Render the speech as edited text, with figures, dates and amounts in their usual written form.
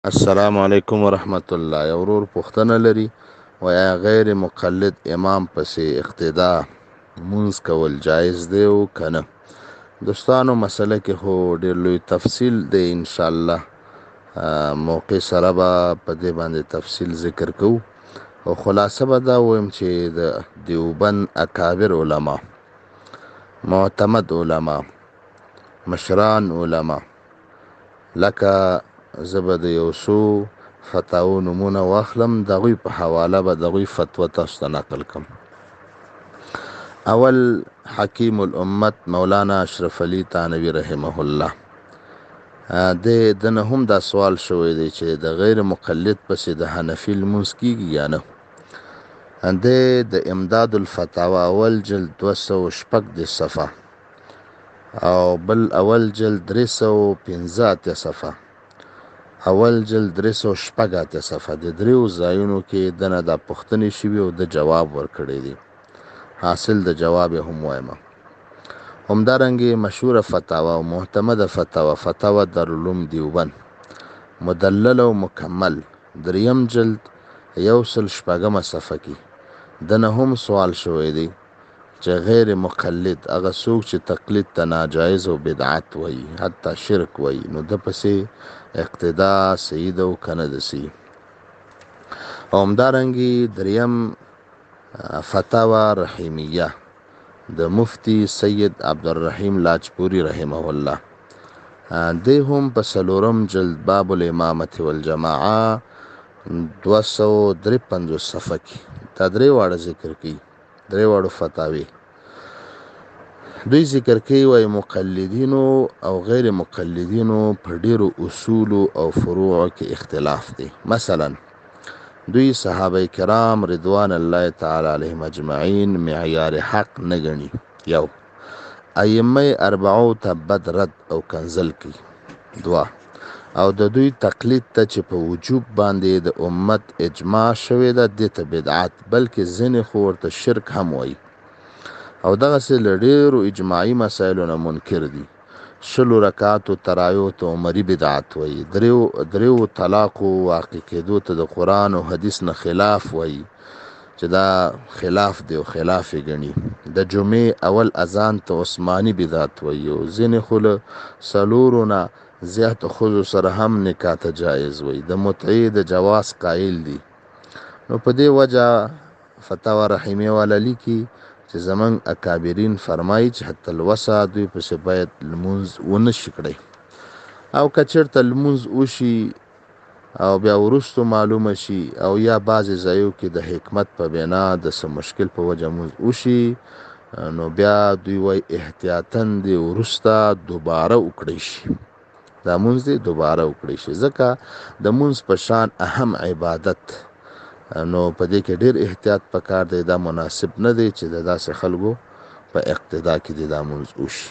السلام علیکم ورحمت الله. یو ورور پوښتنه لري ویا غیر مقلد امام پسې اقتدا مونږ کول جایز دی او کنه. دوستانو مسله کې هو ډېر لوی تفصیل دی ان شاء الله. موقع سره به په دې باندې تفصیل ذکر کوو او خلاصه به دا وایم چې د دیوبند اکابر علما، معتمد علما، مشران علما، لکه زبه د یو څو فتاوو نمونه واخلم، دغوی په حواله به دغوی فتوا تاسو ته نقل کم. اول حکیم الامت مولانا اشرف علي تانوي رحمه الله، دنه هم دا سوال شوی دی چې د غیر مقلد پسې د حنفي لمونځ کیږي یا نه. د امداد الفتاوا اول جلد 206 صفحه او بل اول جلد 315 صفحه، اول جلد 306 صفحه د دریو ځایونو کې دنه د پوښتنې شوي او د جواب ورکړی دی. حاصل د جواب هم وایم. همدارنګه مشهوره فتاوا او معتمده فتاوا دارالعلوم دیوبند مدلل او مکمل دریم جلد 106 صفحه کې دنه هم سوال شوی دی چې غیر مقلد هغه څوک چې تقلید ته ناجایز او بدعت وایي، حتی شرک وایي، نو د پسې اقتدا سید او کنه دسی. همدارنګه دریم فتاوا رحیمیه د مفتی سید عبدالرحیم لاجپوری رحمه الله، د هم په څلورم جلد باب الامامه والجماعه 253 صفحه کې دا درې واړه ذکر کړي، درې واړو فتاوی دوی ذکر کوي. وای مقلدینو او غیر مقلدینو په ډیرو اصول او فروع کې اختلاف دی. مثلا دوی صحابه کرام رضوان الله تعالی علیهم اجمعین معیار حق نه ګڼي، یو ائمه اربعو ته بد رد او کنزل کوي، دوا او د دوی تقلید ته چې په وجوب باندې د امت اجماع شوی ده د ته بدعت، بلکې ځینې خو ورته شرک هم وایي او دغه سه لډیرو اجماعي مسایلو نه منکر دي. شلو رکعاتو تراویح ته عمری بدعت وایي، دریو طلاق واقع کېدو ته د قرآن او حدیث نه خلاف وایي چې دا خلاف دی او خلاف یې ګڼي. د جمعې اول اذان ته عثماني بدعت وایي او ځینې خو له څلورو نه زیات ښځو سره هم نکاح ته جایز وایي. د متعې د جواز قایل دي. نو په دې وجه فتاوا رحیمیه والا لیکي چې زمنګ اکابرین فرمایي چې حتی الوسع دوی پسې باید لمونځ ونه شي کړی، او که چېرته لمونځ وشي او بیا وروستو معلومه شي او یا بعضې ځایو کې د حکمت په بنا د څه مشکل په وجه مونځ وشي، نو بیا دوی وایي احتیاطاً دی وروسته دوباره وکړی شي، دا مونځ دی دوباره وکړی شي، ځکه د مونځ په شان اهم عبادت نو په دې کې ډیر احتیاط پکار دی. دا مناسب نه دی چې د داسې خلکو په اقتدا کې د مونځ وشي.